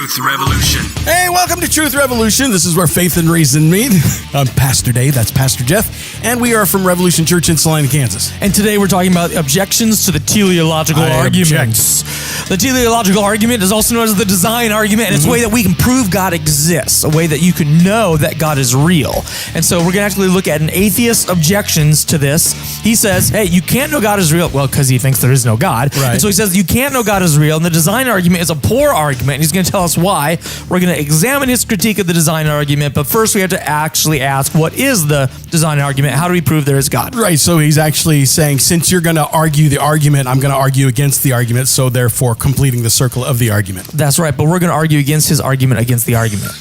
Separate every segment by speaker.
Speaker 1: Truth Revolution.
Speaker 2: Hey, welcome to Truth Revolution. This is where faith and reason meet. I'm Pastor Dave, that's Pastor Jeff, and we are from Revolution Church in Salina, Kansas.
Speaker 3: And today we're talking about objections to the teleological arguments. The teleological argument is also known as the design argument, and it's a way that we can prove God exists, a way that you can know that God is real. And so we're going to actually look at an atheist's objections to this. He says, hey, you can't know God is real. Well, because he thinks there is no God.
Speaker 2: Right.
Speaker 3: And so he says you can't know God is real, and the design argument is a poor argument, and he's going to tell us why. We're going to examine his critique of the design argument, but first we have to actually ask, what is the design argument? How do we prove there is God?
Speaker 2: Right, so he's actually saying, since you're going to argue the argument, I'm going to argue against the argument, so therefore completing the circle of the argument.
Speaker 3: That's right, but we're going to argue against his argument against the argument.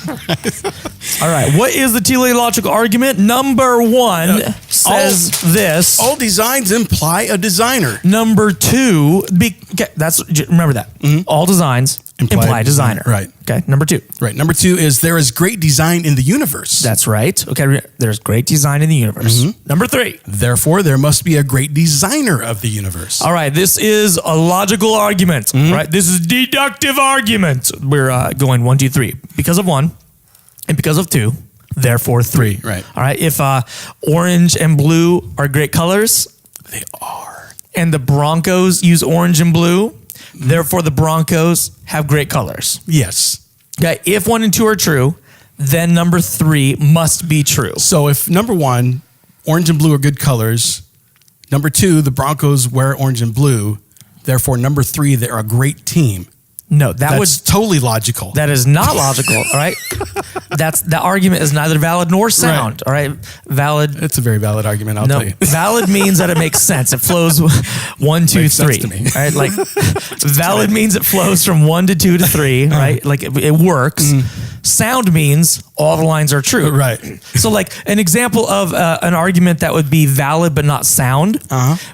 Speaker 3: All right, what is the teleological argument? Number one says this.
Speaker 2: All designs imply a designer.
Speaker 3: Number two, remember that. All designs imply designer.
Speaker 2: Right.
Speaker 3: Okay, number two.
Speaker 2: Right, number two is there is great design in the universe.
Speaker 3: That's right. Okay, there's great design in the universe. Number three.
Speaker 2: Therefore, there must be a great designer of the universe.
Speaker 3: All right, this is a logical argument. Right, this is deductive argument. We're going 1, 2, 3. Because of one, and because of two, therefore three.
Speaker 2: Right.
Speaker 3: All right, if orange and blue are great colors,
Speaker 2: They are.
Speaker 3: and the Broncos use orange and blue, therefore the Broncos have great colors.
Speaker 2: Yes.
Speaker 3: Okay, if 1 and 2 are true, then number 3 must be true.
Speaker 2: So if number one, orange and blue are good colors, number two, the Broncos wear orange and blue, therefore number three, they're a great team.
Speaker 3: No,
Speaker 2: That's totally logical.
Speaker 3: that is not logical. All right, the argument is neither valid nor sound. All right, valid.
Speaker 2: It's a very valid argument, I'll
Speaker 3: No,
Speaker 2: tell you.
Speaker 3: valid means that it makes sense. It flows 1, 2,
Speaker 2: Makes sense
Speaker 3: 3.
Speaker 2: to me.
Speaker 3: All right, like valid means it flows from 1 to 2 to 3. Right, like it works. Sound means all the lines are true.
Speaker 2: Right.
Speaker 3: So, like an example of an argument that would be valid but not sound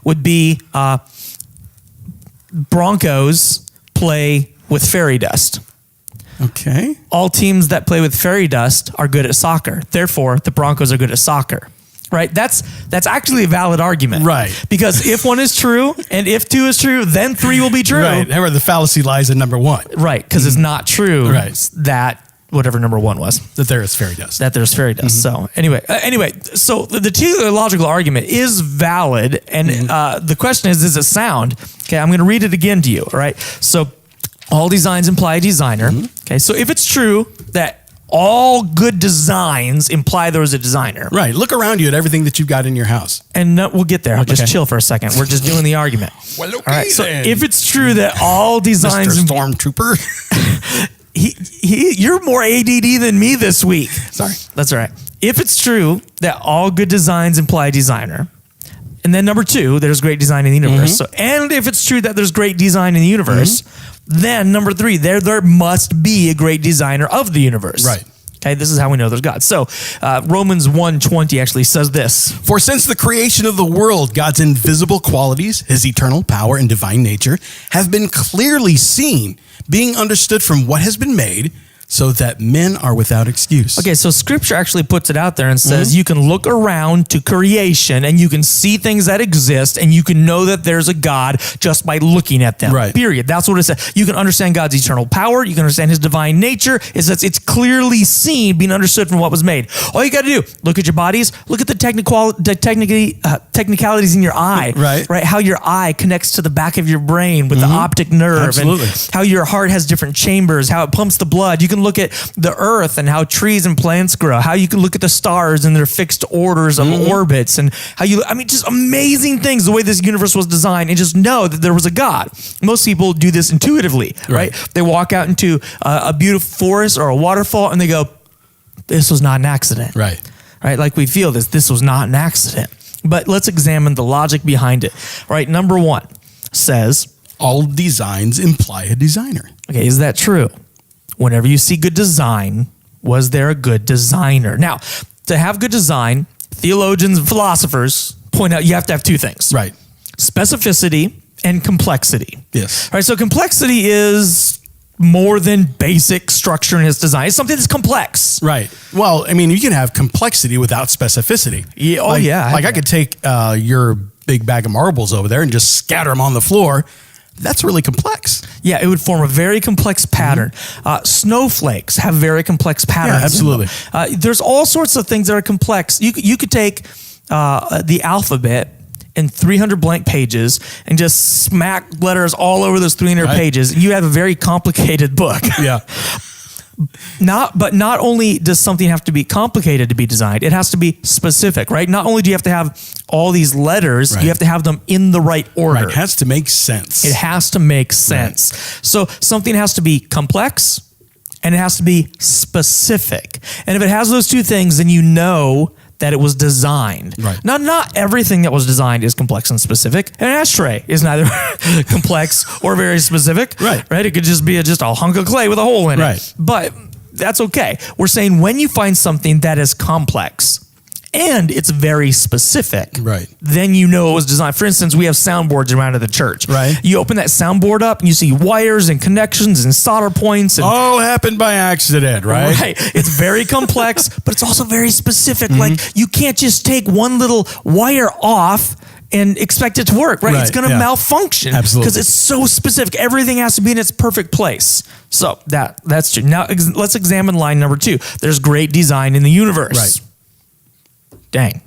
Speaker 3: would be Broncos play with fairy dust.
Speaker 2: Okay.
Speaker 3: All teams that play with fairy dust are good at soccer. Therefore, the Broncos are good at soccer. Right? That's actually a valid argument.
Speaker 2: Right.
Speaker 3: Because if 1 is true and if 2 is true, then 3 will be true.
Speaker 2: Right. However, the fallacy lies in number one,
Speaker 3: Right. Because it's not true that whatever number 1 was.
Speaker 2: that there is fairy dust.
Speaker 3: That there's fairy dust. So anyway, so the teleological argument is valid, and the question is it sound? Okay, I'm going to read it again to you. All right. So all designs imply a designer. Okay, so if it's true that all good designs imply there was a designer,
Speaker 2: Right. Look around you at everything that you've got in your house.
Speaker 3: and we'll get there. I'll just
Speaker 2: Okay.
Speaker 3: chill for a second. We're just doing the argument.
Speaker 2: Well, okay,
Speaker 3: All right. So
Speaker 2: then.
Speaker 3: if it's true that all designs,
Speaker 2: Mr. Stormtrooper.
Speaker 3: you're more ADD than me this week.
Speaker 2: Sorry.
Speaker 3: That's all right. If it's true that all good designs imply designer, and then number 2, there's great design in the universe. So, and if it's true that there's great design in the universe, then number 3, there must be a great designer of the universe.
Speaker 2: Right.
Speaker 3: Okay, this is how we know there's God. So Romans 1:20 actually says this.
Speaker 2: For since the creation of the world, God's invisible qualities, his eternal power and divine nature, have been clearly seen, being understood from what has been made, so that men are without excuse.
Speaker 3: Okay, so scripture actually puts it out there and says you can look around to creation and you can see things that exist and you can know that there's a God just by looking at them.
Speaker 2: Right.
Speaker 3: Period. That's what it says. You can understand God's eternal power. You can understand his divine nature. It says it's clearly seen, being understood from what was made. All you got to do, look at your bodies, look at the technicalities in your eye.
Speaker 2: Right.
Speaker 3: How your eye connects to the back of your brain with the optic nerve.
Speaker 2: Absolutely.
Speaker 3: And how your heart has different chambers, how it pumps the blood. You can look at the earth and how trees and plants grow, how you can look at the stars and their fixed orders of orbits, and just amazing things, the way this universe was designed, and just know that there was a God. Most people do this intuitively, right? They walk out into a beautiful forest or a waterfall and they go, this was not an accident.
Speaker 2: Right.
Speaker 3: Right? Like we feel this was not an accident. But let's examine the logic behind it. Right? Number 1 says,
Speaker 2: All designs imply a designer.
Speaker 3: okay, is that true? Whenever you see good design, was there a good designer? Now, to have good design, theologians and philosophers point out you have to have 2 things.
Speaker 2: Right.
Speaker 3: Specificity and complexity.
Speaker 2: Yes.
Speaker 3: All right, so complexity is more than basic structure in its design. It's something that's complex.
Speaker 2: Right. Well, I mean, you can have complexity without specificity.
Speaker 3: Yeah.
Speaker 2: Like I could take your big bag of marbles over there and just scatter them on the floor. That's really complex.
Speaker 3: Yeah, it would form a very complex pattern. Snowflakes have very complex patterns.
Speaker 2: Yeah, absolutely.
Speaker 3: There's all sorts of things that are complex. You could take the alphabet in 300 blank pages and just smack letters all over those 300 pages, and you have a very complicated book.
Speaker 2: Yeah.
Speaker 3: But not only does something have to be complicated to be designed, it has to be specific, right? Not only do you have to have all these letters, you have to have them in the right order.
Speaker 2: Right. It has to make sense.
Speaker 3: It has to make sense. Right. So something has to be complex and it has to be specific. And if it has those two things, then you know that it was designed.
Speaker 2: Right.
Speaker 3: Now, not everything that was designed is complex and specific. An ashtray is neither complex or very specific.
Speaker 2: Right.
Speaker 3: Right. It could just be just a hunk of clay with a hole in it. But that's okay. We're saying when you find something that is complex and it's very specific,
Speaker 2: right,
Speaker 3: then you know it was designed. For instance, we have soundboards around at the church.
Speaker 2: Right.
Speaker 3: You open that soundboard up and you see wires and connections and solder points. And
Speaker 2: all happened by accident, right?
Speaker 3: Right. It's very complex, but it's also very specific. Like you can't just take one little wire off and expect it to work, right? It's going to malfunction.
Speaker 2: Absolutely.
Speaker 3: Because it's so specific. Everything has to be in its perfect place. So that's true. Now let's examine line number 2. There's great design in the universe.
Speaker 2: Right.
Speaker 3: Dang.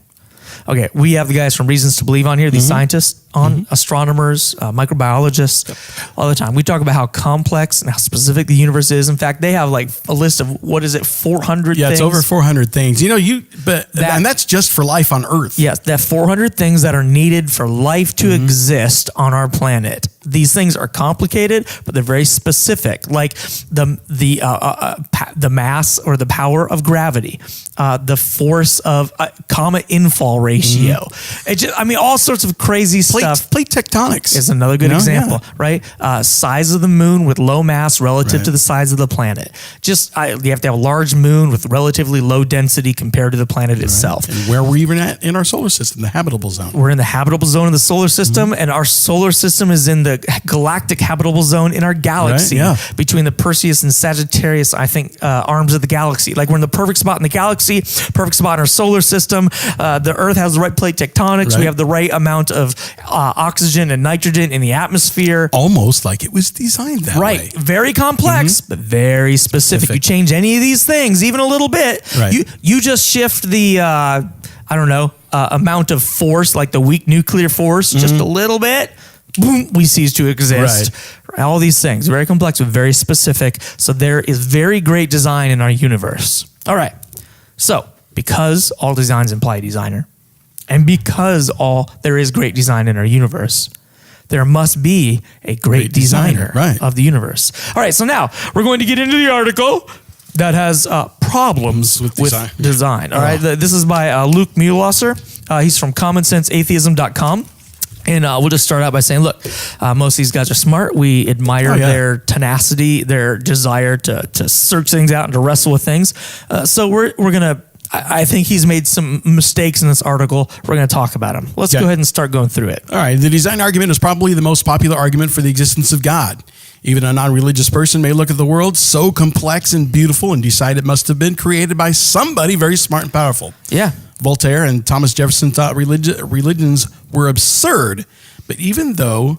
Speaker 3: Okay, we have the guys from Reasons to Believe on here, these scientists, astronomers, microbiologists, all the time. We talk about how complex and how specific the universe is. In fact, they have like a list of, 400 things?
Speaker 2: Yeah, it's over 400 things. And that's just for life on Earth.
Speaker 3: Yes, that 400 things that are needed for life to exist on our planet. These things are complicated, but they're very specific, like the mass or the power of gravity, the force of comet infall ratio. All sorts of crazy stuff.
Speaker 2: Plate tectonics
Speaker 3: is another good example, right? Size of the moon with low mass relative to the size of the planet. You have to have a large moon with relatively low density compared to the planet itself.
Speaker 2: And where we're even at in our solar system, the habitable zone.
Speaker 3: We're in the habitable zone of the solar system, and our solar system is in the galactic habitable zone in our galaxy, between the Perseus and Sagittarius, I think, arms of the galaxy. Like we're in the perfect spot in the galaxy, perfect spot in our solar system. The Earth has the right plate tectonics.
Speaker 2: Right.
Speaker 3: We have the right amount of oxygen and nitrogen in the atmosphere.
Speaker 2: Almost like it was designed that way.
Speaker 3: Right. Very complex, but very specific. You change any of these things, even a little bit, you just shift the, amount of force, like the weak nuclear force, just a little bit. Boom, we cease to exist. Right. All these things, very complex, but very specific. So there is very great design in our universe. All right. So because all designs imply a designer, and because there is great design in our universe, there must be a great designer of the universe. All right. So now we're going to get into the article that has problems with design. All right. This is by Luke Muehlwasser. He's from commonsenseatheism.com. And we'll just start out by saying, look, most of these guys are smart. We admire their tenacity, their desire to search things out and to wrestle with things. So we're going to, I think he's made some mistakes in this article. We're going to talk about them. Let's go ahead and start going through it.
Speaker 2: All right. The design argument is probably the most popular argument for the existence of God. Even a non-religious person may look at the world so complex and beautiful and decide it must have been created by somebody very smart and powerful.
Speaker 3: Yeah.
Speaker 2: Voltaire and Thomas Jefferson thought religions were absurd, but even they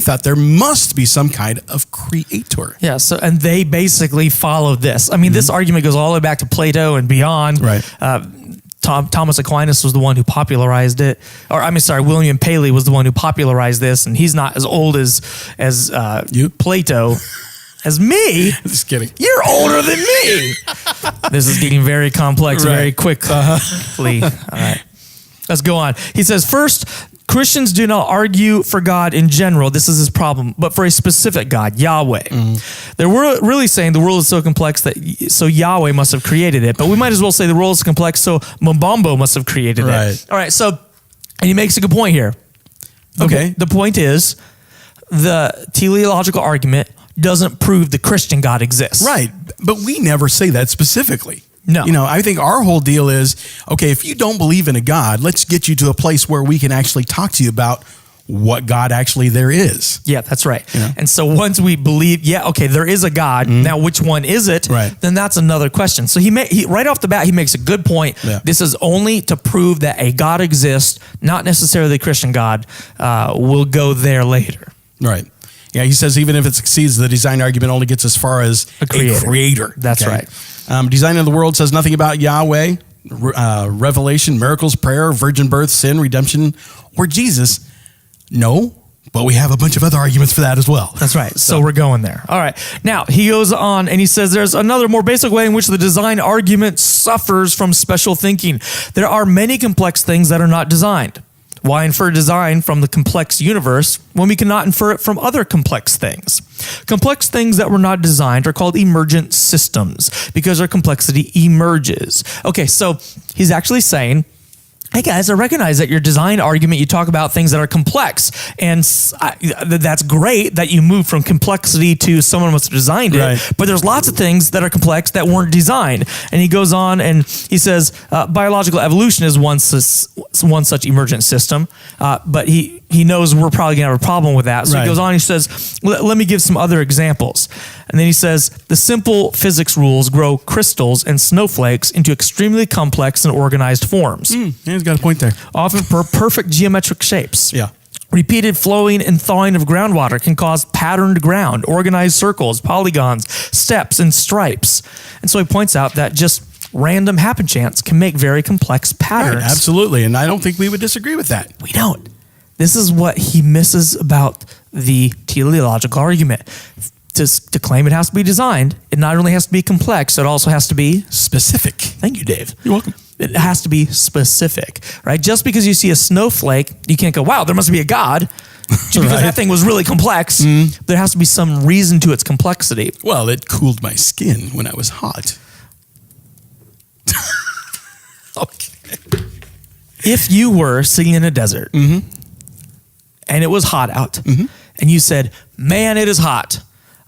Speaker 2: thought there must be some kind of creator.
Speaker 3: Yeah. So, and they basically followed this. I mean, this argument goes all the way back to Plato and beyond.
Speaker 2: Right.
Speaker 3: Thomas Aquinas was the one who popularized it. William Paley was the one who popularized this, and he's not as old as Plato. As me?
Speaker 2: Just kidding.
Speaker 3: You're older than me. This is getting very complex very quickly. All right. Let's go on. He says, first, Christians do not argue for God in general. This is his problem, but for a specific God, Yahweh. They're really saying the world is so complex so Yahweh must have created it. But we might as well say the world is complex, so Mbambo must have created it. All right. So, and he makes a good point here. The point is the teleological argument doesn't prove the Christian God exists.
Speaker 2: Right. But we never say that specifically.
Speaker 3: No.
Speaker 2: I think our whole deal is, okay, if you don't believe in a God, let's get you to a place where we can actually talk to you about what God actually there is.
Speaker 3: Yeah, that's right. And so once we believe, there is a God. Now, which one is it?
Speaker 2: Right.
Speaker 3: Then that's another question. So he right off the bat, he makes a good point. Yeah. This is only to prove that a God exists, not necessarily the Christian God. We'll go there later.
Speaker 2: Right. Yeah, he says even if it succeeds, the design argument only gets as far as a creator.
Speaker 3: That's right.
Speaker 2: Design of the world says nothing about Yahweh, revelation, miracles, prayer, virgin birth, sin, redemption, or Jesus. No, but we have a bunch of other arguments for that as well.
Speaker 3: That's right. So we're going there. All right. Now, he goes on and he says there's another more basic way in which the design argument suffers from special thinking. There are many complex things that are not designed. Why infer design from the complex universe when we cannot infer it from other complex things? Complex things that were not designed are called emergent systems because their complexity emerges. Okay, so he's actually saying, hey guys, I recognize that your design argument, you talk about things that are complex, and that's great that you move from complexity to someone must have designed it,
Speaker 2: right.
Speaker 3: But there's lots of things that are complex that weren't designed. And he goes on and he says, biological evolution is one such emergent system, but he knows we're probably going to have a problem with that. So
Speaker 2: right.
Speaker 3: He goes on, he says, let me give some other examples. And then he says, the simple physics rules grow crystals and snowflakes into extremely complex and organized forms.
Speaker 2: Yeah, he's got a point there.
Speaker 3: Often perfect geometric shapes.
Speaker 2: Yeah.
Speaker 3: Repeated flowing and thawing of groundwater can cause patterned ground, organized circles, polygons, steps, and stripes. And so he points out that just random happenchance can make very complex patterns.
Speaker 2: Right, absolutely. And I don't think we would disagree with that.
Speaker 3: We don't. This is what he misses about the teleological argument. To claim it has to be designed, it not only has to be complex, it also has to be
Speaker 2: specific.
Speaker 3: Thank you, Dave.
Speaker 2: You're welcome.
Speaker 3: It has to be specific, right? Just because you see a snowflake, you can't go, wow, there must be a God. Just because
Speaker 2: Right.
Speaker 3: that thing was really complex, there has to be some reason to its complexity.
Speaker 2: Well, it cooled my skin when I was hot. Okay.
Speaker 3: If you were sitting in a desert and it was hot out and you said, man, it is hot.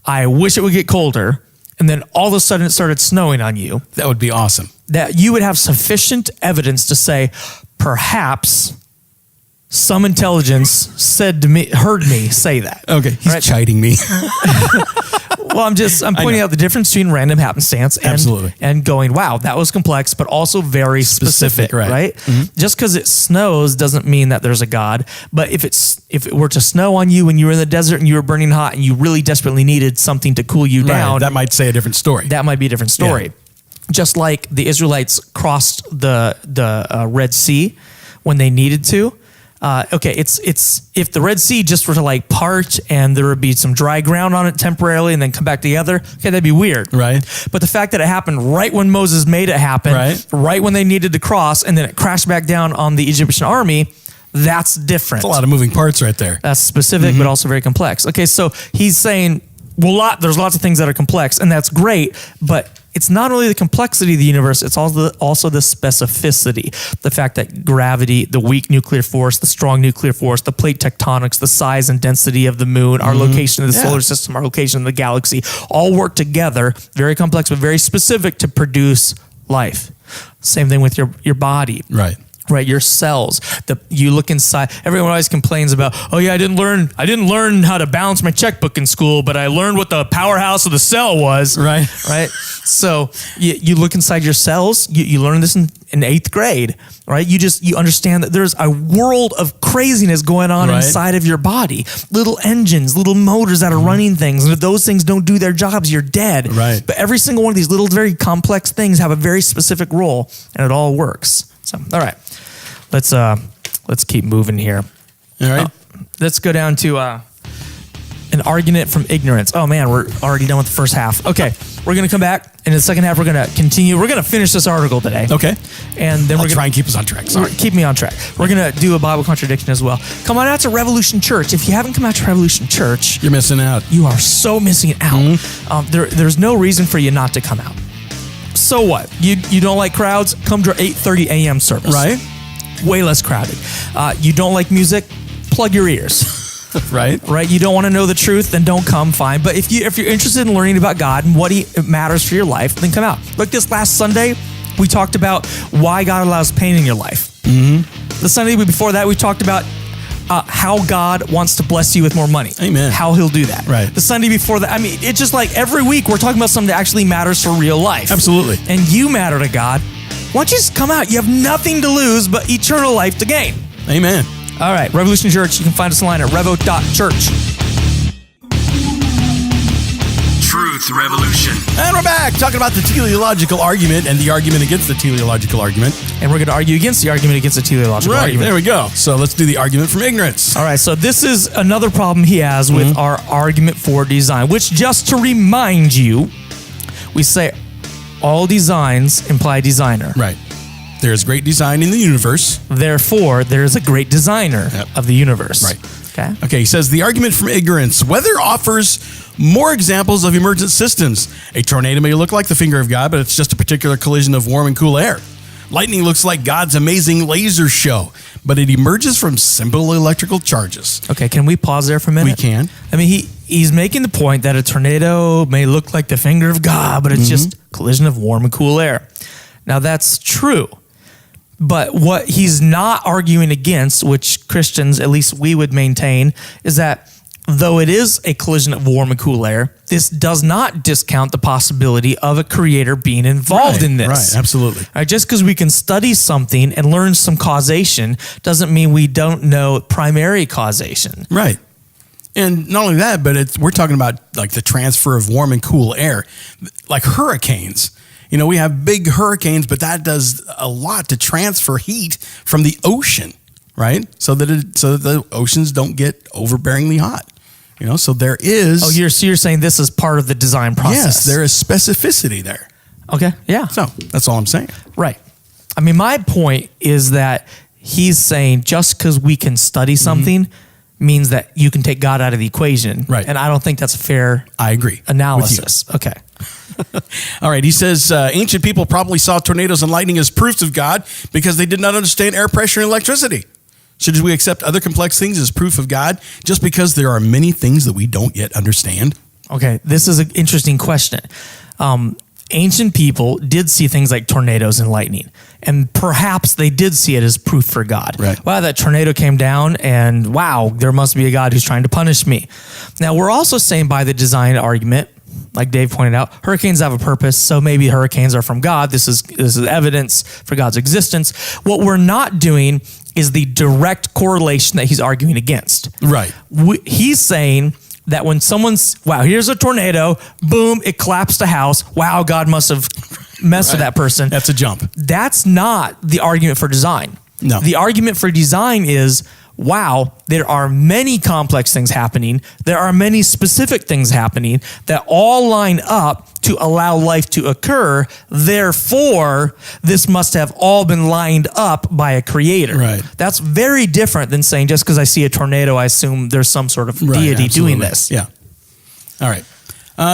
Speaker 3: I wish it would get colder. And then all of a sudden it started snowing on you.
Speaker 2: That would be awesome.
Speaker 3: That you would have sufficient evidence to say, perhaps some intelligence heard me say that.
Speaker 2: Okay, he's
Speaker 3: Right.
Speaker 2: chiding me.
Speaker 3: Well, I'm pointing out the difference between random happenstance
Speaker 2: Absolutely.
Speaker 3: and going, wow, that was complex, but also very specific, right? Just because it snows doesn't mean that there's a God. But if it were to snow on you when you were in the desert and you were burning hot and you really desperately needed something to cool you down,
Speaker 2: That might say a different story.
Speaker 3: that might be a different story.
Speaker 2: Yeah.
Speaker 3: Just like the Israelites crossed the Red Sea when they needed to. It's if the Red Sea just were to like part and there would be some dry ground on it temporarily and then come back together, okay, that'd be weird.
Speaker 2: Right.
Speaker 3: But the fact that it happened right when Moses made it happen, right when they needed to cross, and then it crashed back down on the Egyptian army, that's different.
Speaker 2: That's a lot of moving parts right there.
Speaker 3: That's specific, but also very complex. Okay, so he's saying, well, there's lots of things that are complex, and that's great, but it's not only the complexity of the universe, it's also the specificity. The fact that gravity, the weak nuclear force, the strong nuclear force, the plate tectonics, the size and density of the moon, our location in the solar system, our location in the galaxy, all work together, very complex, but very specific to produce life. Same thing with your body. Right, your cells. You look inside. Everyone always complains about, oh yeah, I didn't learn how to balance my checkbook in school, but I learned what the powerhouse of the cell was.
Speaker 2: Right.
Speaker 3: So you look inside your cells. You learn this in 8th grade, right? You understand that there's a world of craziness going on inside of your body. Little engines, little motors that are running things, and if those things don't do their jobs, you're dead.
Speaker 2: Right.
Speaker 3: But every single one of these little, very complex things have a very specific role, and it all works. So, all right, let's keep moving here.
Speaker 2: All right.
Speaker 3: Let's go down to an argument from ignorance. Oh man, we're already done with the first half. Okay, we're gonna come back, and in the second half, we're gonna continue. We're gonna finish this article today.
Speaker 2: Okay.
Speaker 3: And then
Speaker 2: I'll
Speaker 3: we're gonna
Speaker 2: try and keep us on track. Sorry.
Speaker 3: keep me on track. We're gonna do a Bible contradiction as well. Come on out to Revolution Church. If you haven't come out to Revolution Church,
Speaker 2: You're missing out.
Speaker 3: you are so missing out. There's no reason for you not to come out. So what? You don't like crowds? Come to our 8:30 a.m. service.
Speaker 2: Right.
Speaker 3: Way less crowded. You don't like music? Plug your ears.
Speaker 2: Right.
Speaker 3: Right? You don't want to know the truth? Then don't come. Fine. But if you're interested in learning about God and what He matters for your life, then come out. Like this last Sunday, we talked about why God allows pain in your life. The Sunday before that, we talked about how God wants to bless you with more money.
Speaker 2: Amen.
Speaker 3: How He'll do that.
Speaker 2: Right.
Speaker 3: The Sunday before that, I mean, it's just like every week we're talking about something that actually matters for real life.
Speaker 2: Absolutely.
Speaker 3: And you matter to God. Why don't you just come out? You have nothing to lose but eternal life to gain.
Speaker 2: Amen.
Speaker 3: All right, Revolution Church. You can find us online at revo.church.
Speaker 1: Truth Revolution.
Speaker 2: And we're back talking about the teleological argument and the argument against the teleological argument.
Speaker 3: And we're going to argue against the argument against the teleological
Speaker 2: Right,
Speaker 3: argument.
Speaker 2: there we go. So let's do the argument from ignorance.
Speaker 3: All right, so this is another problem he has with our argument for design, which, just to remind you, we say all designs imply designer.
Speaker 2: Right. There's great design in the universe.
Speaker 3: Therefore, there's a great designer of the universe.
Speaker 2: Right.
Speaker 3: Okay.
Speaker 2: Okay, he says the argument from ignorance. Weather offers more examples of emergent systems. A tornado may look like the finger of God, but it's just a particular collision of warm and cool air. Lightning looks like God's amazing laser show, but it emerges from simple electrical charges.
Speaker 3: Okay, can we pause there for a minute?
Speaker 2: We can.
Speaker 3: I mean, he's making the point that a tornado may look like the finger of God, but it's just a collision of warm and cool air. Now, that's true. But what he's not arguing against, which Christians, at least we would maintain, is that though it is a collision of warm and cool air, this does not discount the possibility of a creator being involved in this.
Speaker 2: Right, absolutely.
Speaker 3: All right, just because we can study something and learn some causation doesn't mean we don't know primary causation.
Speaker 2: Right. And not only that, but we're talking about like the transfer of warm and cool air, like hurricanes. You know, we have big hurricanes, but that does a lot to transfer heat from the ocean, right? So that the oceans don't get overbearingly hot. You know, so there is.
Speaker 3: Oh, you're saying this is part of the design process?
Speaker 2: Yes, there is specificity there.
Speaker 3: Okay, yeah.
Speaker 2: So that's all I'm saying.
Speaker 3: Right. I mean, my point is that he's saying just because we can study something means that you can take God out of the equation.
Speaker 2: Right.
Speaker 3: And I don't think that's a fair
Speaker 2: I agree.
Speaker 3: analysis. Okay.
Speaker 2: All right. He says ancient people probably saw tornadoes and lightning as proofs of God because they did not understand air pressure and electricity. Should we accept other complex things as proof of God just because there are many things that we don't yet understand?
Speaker 3: Okay. This is an interesting question. Ancient people did see things like tornadoes and lightning, and perhaps they did see it as proof for God.
Speaker 2: Right.
Speaker 3: Wow, that tornado came down, and wow, there must be a God who's trying to punish me. Now, we're also saying by the design argument, like Dave pointed out, hurricanes have a purpose, so maybe hurricanes are from God. This is evidence for God's existence. What we're not doing is the direct correlation that he's arguing against.
Speaker 2: Right.
Speaker 3: He's saying that when wow, here's a tornado, boom, it collapsed a house. Wow, God must have messed with that person.
Speaker 2: That's a jump.
Speaker 3: That's not the argument for design.
Speaker 2: No.
Speaker 3: The argument for design is, wow, there are many complex things happening. There are many specific things happening that all line up to allow life to occur. Therefore, this must have all been lined up by a creator.
Speaker 2: Right.
Speaker 3: That's very different than saying just because I see a tornado, I assume there's some sort of deity doing this.
Speaker 2: Yeah. All right.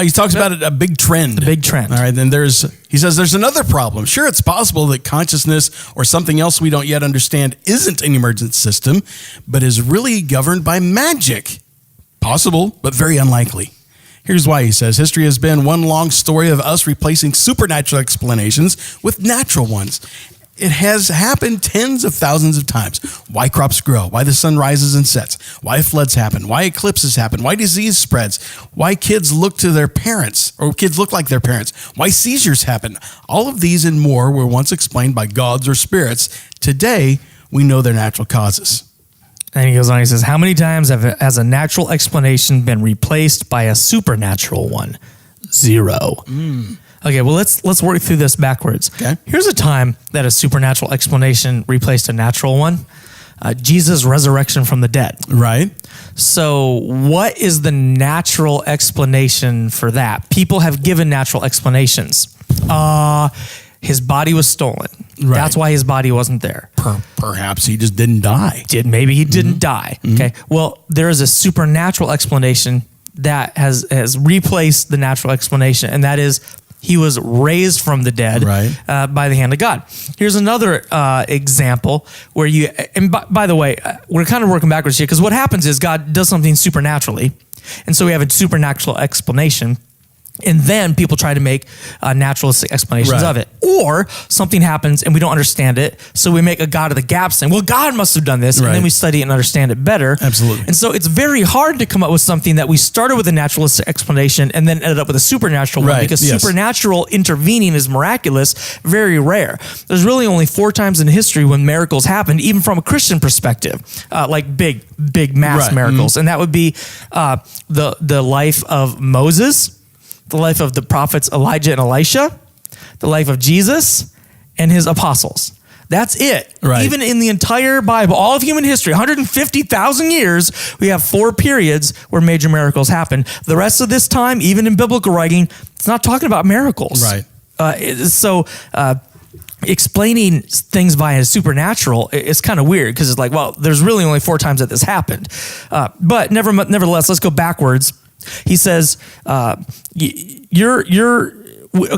Speaker 2: He talks about a big trend.
Speaker 3: The big trend.
Speaker 2: All right. Then he says there's another problem. Sure, it's possible that consciousness or something else we don't yet understand isn't an emergent system, but is really governed by magic. Possible, but very unlikely. Here's why. He says history has been one long story of us replacing supernatural explanations with natural ones. It has happened tens of thousands of times. Why crops grow, why the sun rises and sets, why floods happen, why eclipses happen, why disease spreads, why kids look to their parents, or kids look like their parents, why seizures happen. All of these and more were once explained by gods or spirits. Today, we know their natural causes.
Speaker 3: And he goes on, he says, how many times has a natural explanation been replaced by a supernatural one? 0. Okay, well, let's work through this backwards.
Speaker 2: Okay.
Speaker 3: Here's a time that a supernatural explanation replaced a natural one. Jesus' resurrection from the dead.
Speaker 2: Right.
Speaker 3: So what is the natural explanation for that? People have given natural explanations. His body was stolen.
Speaker 2: Right.
Speaker 3: That's why his body wasn't there.
Speaker 2: Perhaps he just didn't die.
Speaker 3: Maybe he didn't die. Okay. Well, there is a supernatural explanation that has replaced the natural explanation, and that is he was raised from the dead by the hand of God. Here's another example where by the way, we're kind of working backwards here because what happens is God does something supernaturally, and so we have a supernatural explanation. And then people try to make naturalistic explanations of it. Or something happens and we don't understand it, so we make a God of the gap saying, well, God must have done this, and then we study it and understand it better.
Speaker 2: Absolutely.
Speaker 3: And so it's very hard to come up with something that we started with a naturalistic explanation and then ended up with a supernatural one, because supernatural intervening is miraculous, very rare. There's really only 4 times in history when miracles happened, even from a Christian perspective, like big mass miracles. And that would be the life of Moses, the life of the prophets Elijah and Elisha, the life of Jesus, and his apostles. That's it.
Speaker 2: Right.
Speaker 3: Even in the entire Bible, all of human history, 150,000 years, we have 4 periods where major miracles happen. The rest of this time, even in biblical writing, it's not talking about miracles.
Speaker 2: Right.
Speaker 3: Explaining things via supernatural is kind of weird because it's like, well, there's really only 4 times that this happened. But nevertheless, let's go backwards. He says, okay,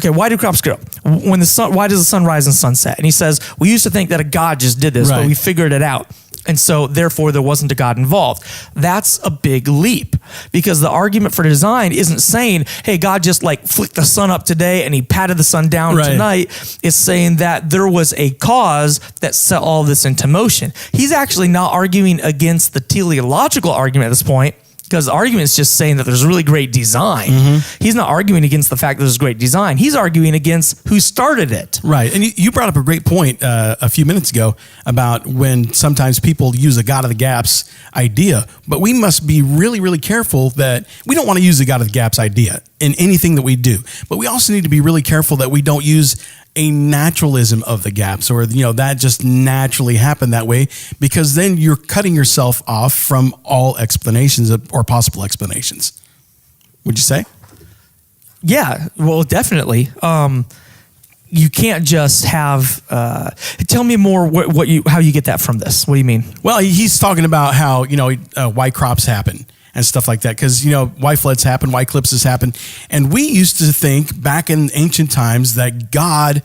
Speaker 3: why do crops grow? When the sun, why does the sun rise and sunset? And he says, we used to think that a God just did this,
Speaker 2: right.
Speaker 3: but we figured it out. And so therefore there wasn't a God involved. That's a big leap because the argument for design isn't saying, hey, God just like flicked the sun up today and he patted the sun down
Speaker 2: right.
Speaker 3: tonight. It's saying that there was a cause that set all this into motion. He's actually not arguing against the teleological argument at this point, because the argument is just saying that there's really great design. Mm-hmm. He's not arguing against the fact that there's great design. He's arguing against who started it.
Speaker 2: Right. And you brought up a great point a few minutes ago about when sometimes people use a God of the gaps idea, but we must be really, really careful that we don't want to use the God of the gaps idea in anything that we do. But we also need to be really careful that we don't use a naturalism of the gaps, or that just naturally happened that way, because then you're cutting yourself off from all explanations or possible explanations. Would you say?
Speaker 3: Yeah, well, definitely. You can't just have. Tell me more. How you get that from this? What do you mean?
Speaker 2: Well, he's talking about how why crops happen and stuff like that, because why floods happen, why eclipses happen, and we used to think back in ancient times that God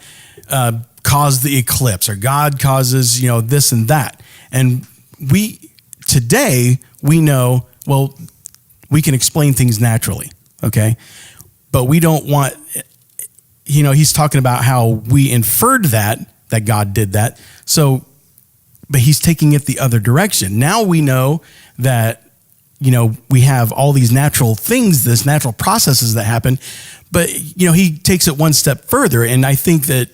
Speaker 2: caused the eclipse, or God causes this and that, and today we know, well, we can explain things naturally, okay, but we don't want. He's talking about how we inferred that God did that, so, but he's taking it the other direction. Now we know that. We have all these natural things, this natural processes that happen, but, he takes it one step further. And I think that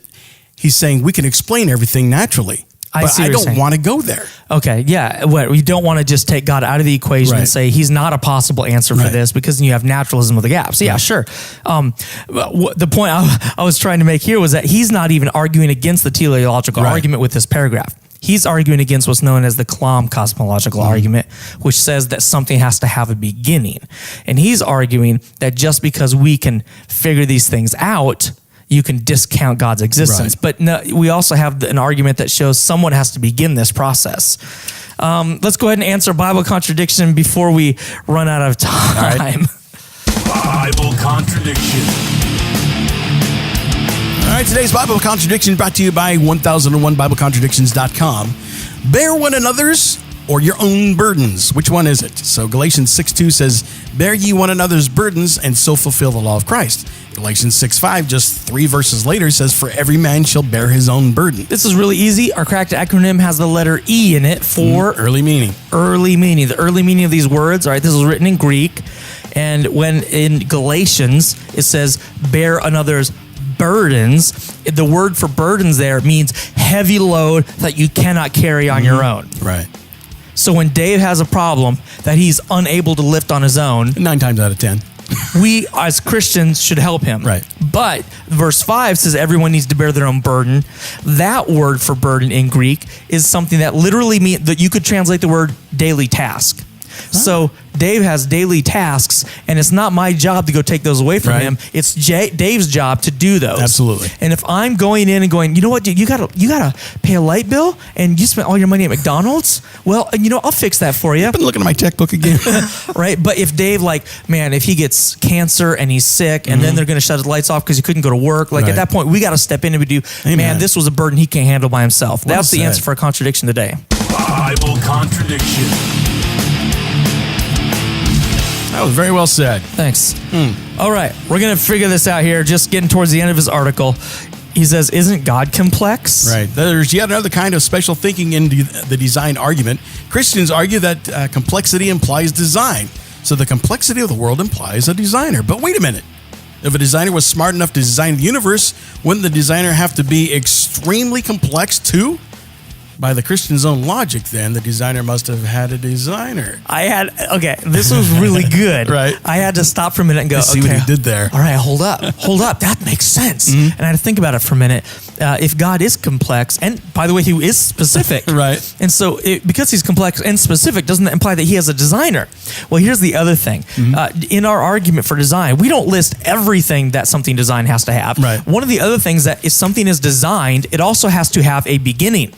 Speaker 2: he's saying we can explain everything naturally, but I don't want to go there.
Speaker 3: Okay. Yeah. We don't want to just take God out of the equation and say he's not a possible answer for this, because then you have naturalism of the gaps. Yeah, sure. The point I was trying to make here was that he's not even arguing against the teleological argument with this paragraph. He's arguing against what's known as the Kalam cosmological argument, which says that something has to have a beginning. And he's arguing that just because we can figure these things out, you can discount God's existence.
Speaker 2: Right.
Speaker 3: But no, we also have an argument that shows someone has to begin this process. Let's go ahead and answer Bible contradiction before we run out of time.
Speaker 2: Right.
Speaker 1: Bible contradiction.
Speaker 2: All right, today's Bible contradiction brought to you by 1001BibleContradictions.com. Bear one another's or your own burdens. Which one is it? So Galatians 6:2 says, bear ye one another's burdens and so fulfill the law of Christ. Galatians 6:5, just 3 verses later, says, for every man shall bear his own burden.
Speaker 3: This is really easy. Our cracked acronym has the letter E in it for
Speaker 2: early meaning.
Speaker 3: Early meaning. The early meaning of these words, all right, this was written in Greek. And when in Galatians, it says, bear another's burdens, the word for burdens there means heavy load that you cannot carry on your own.
Speaker 2: Right.
Speaker 3: So when Dave has a problem that he's unable to lift on his own,
Speaker 2: 9 times out of 10.
Speaker 3: we as Christians should help him.
Speaker 2: Right.
Speaker 3: But verse 5 says everyone needs to bear their own burden. That word for burden in Greek is something that literally means that you could translate the word daily task. So Dave has daily tasks, and it's not my job to go take those away from him. It's Dave's job to do those.
Speaker 2: Absolutely.
Speaker 3: And if I'm going in and going, you know what, dude, you gotta pay a light bill, and you spent all your money at McDonald's. Well, I'll fix that for you.
Speaker 2: I've been looking at my checkbook again.
Speaker 3: Right? But if Dave, if he gets cancer and he's sick, and then they're gonna shut his lights off because he couldn't go to work, at that point, we got to step in and do.
Speaker 2: Amen.
Speaker 3: Man, this was a burden he can't handle by himself.
Speaker 2: Well
Speaker 3: That's the
Speaker 2: said.
Speaker 3: answer for a contradiction today.
Speaker 1: Bible contradiction.
Speaker 2: That was very well said.
Speaker 3: Thanks. All right, we're going to figure this out here, just getting towards the end of his article. He says, isn't God complex?
Speaker 2: Right. There's yet another kind of special thinking in the design argument. Christians argue that complexity implies design. So the complexity of the world implies a designer. But wait a minute. If a designer was smart enough to design the universe, wouldn't the designer have to be extremely complex too? By the Christian's own logic, then, the designer must have had a designer.
Speaker 3: This was really good.
Speaker 2: Right.
Speaker 3: I had to stop for a minute and go,
Speaker 2: I see
Speaker 3: okay,
Speaker 2: what he did there.
Speaker 3: all right, hold up, that makes sense.
Speaker 2: Mm-hmm.
Speaker 3: And I had to think about it for a minute. If God is complex, and by the way, he is specific.
Speaker 2: Right.
Speaker 3: And so because he's complex and specific, doesn't that imply that he has a designer? Well, here's the other thing. In our argument for design, we don't list everything that something designed has to have.
Speaker 2: Right.
Speaker 3: One of the other things that if something is designed, it also has to have a beginning.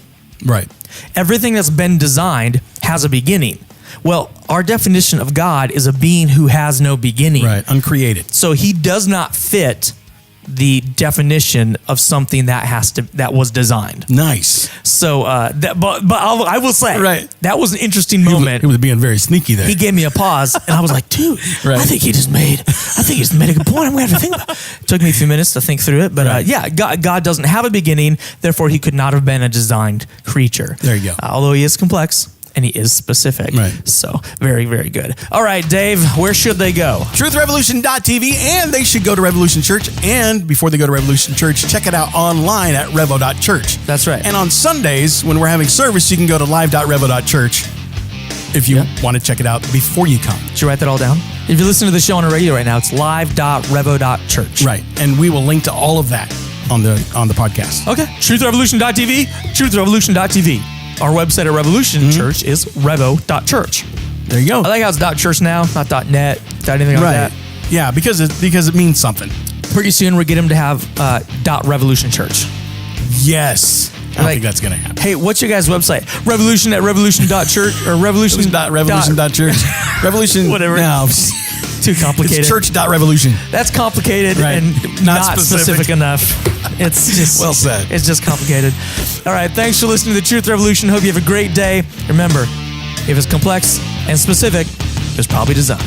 Speaker 2: Right.
Speaker 3: Everything that's been designed has a beginning. Well, our definition of God is a being who has no beginning.
Speaker 2: Right. Uncreated.
Speaker 3: So he does not fit the definition of something that was designed.
Speaker 2: Nice.
Speaker 3: So, I will say,
Speaker 2: Right.
Speaker 3: that was an interesting moment.
Speaker 2: He was being very sneaky there.
Speaker 3: He gave me a pause, and I was like, dude,
Speaker 2: Right.
Speaker 3: I think he just made a good point. I'm going to have to think about it. It took me a few minutes to think through it, but
Speaker 2: Right.
Speaker 3: God doesn't have a beginning, therefore he could not have been a designed creature.
Speaker 2: There you go.
Speaker 3: Although he is complex, and he is specific.
Speaker 2: Right.
Speaker 3: So, very, very good. All right, Dave, where should they go?
Speaker 2: TruthRevolution.tv, and they should go to Revolution Church. And before they go to Revolution Church, check it out online at revo.church.
Speaker 3: That's right.
Speaker 2: And on Sundays, when we're having service, you can go to live.revo.church if you want to check it out before you come.
Speaker 3: Should you write that all down? If you're listening to the show on the radio right now, it's live.revo.church.
Speaker 2: Right. And we will link to all of that on the podcast.
Speaker 3: Okay. TruthRevolution.tv, TruthRevolution.tv. Our website at Revolution Church is revo.church.
Speaker 2: There you go.
Speaker 3: I like how it's .church now, not .net, anything like
Speaker 2: Right.
Speaker 3: that.
Speaker 2: Yeah, because it means something.
Speaker 3: Pretty soon we'll get him to have .revolution church.
Speaker 2: Yes. I think that's going to happen.
Speaker 3: Hey, what's your guys' website? Revolution at revolution.church or revolution.
Speaker 2: Revolution.church. Revolution.
Speaker 3: Whatever.
Speaker 2: No.
Speaker 3: Too complicated.
Speaker 2: It's church.revolution.
Speaker 3: That's complicated
Speaker 2: Right.
Speaker 3: and
Speaker 2: Not
Speaker 3: not
Speaker 2: specific.
Speaker 3: specific enough. It's just
Speaker 2: Well said.
Speaker 3: It's just complicated. All right, thanks for listening to the Truth Revolution. Hope you have a great day. Remember, if it's complex and specific, it's probably designed.